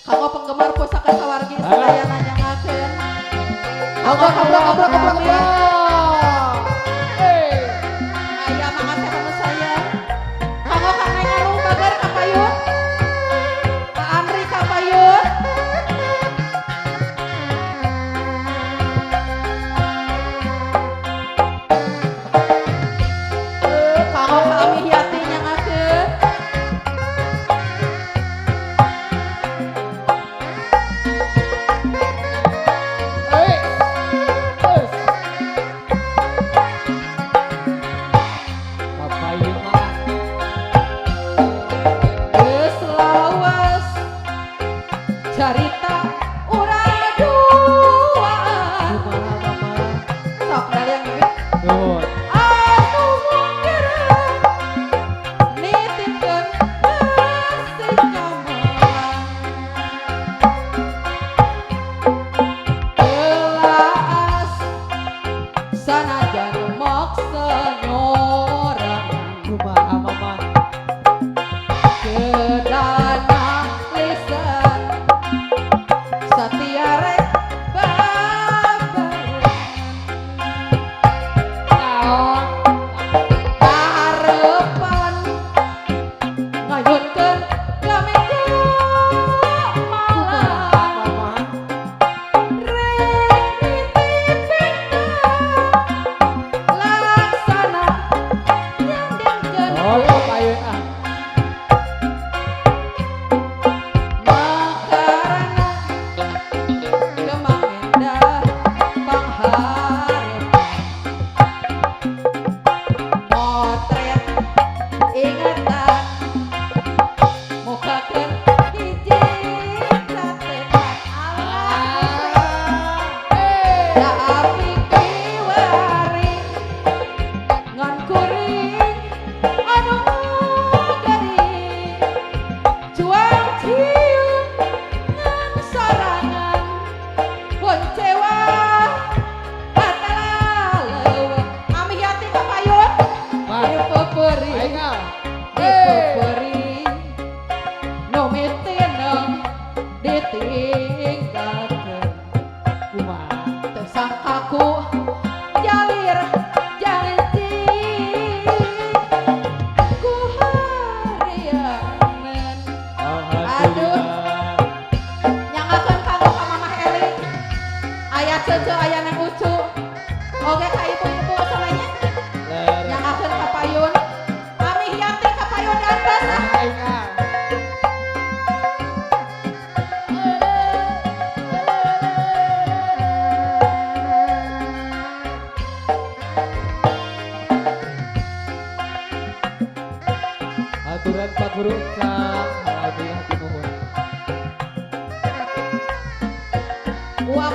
Kanggo penggemar pusaka sawargi sadaya nanyangakeun. Kanggo kobrok. Aya mangate anu sayang. Kanggo Kang Neng Aru bager kapayun. Kak Andri kapayun. Kanggo Kak Ami Hiati nyangakeun. Geus lawas carita urang duaan. Sok kalian bibit. Anu mungkir nitipkeun kasih kamolan. Gelas sanajan moksa nyorangan. Kedana lisan satia rek babarengan. Kaharepan ngayunkeun kaminggu malam. Rek dititipkeun laksana nyandingkeun makarana gemang endah pangharepan. Motret ingatan mukakeun hiji catetan da api kiwari ngan kuring anu garing juang cium ngan sorangan boncewa hatalalewe. Ami Yati kapayun dipeperi nu mitinem ditinggalkeun. Teu sangkaku jalir janji ku harianan. Aduh, nyangakeun kanggo ka Mamah Eli. Aya Cece, aya Neng Ucu. Oge ka ibu-ibu sadaya. Nyangakeun kapayun. Ami Hiati kapayun dantos. Aturan Pak Guru Alhamdulillah tinuhun. Uap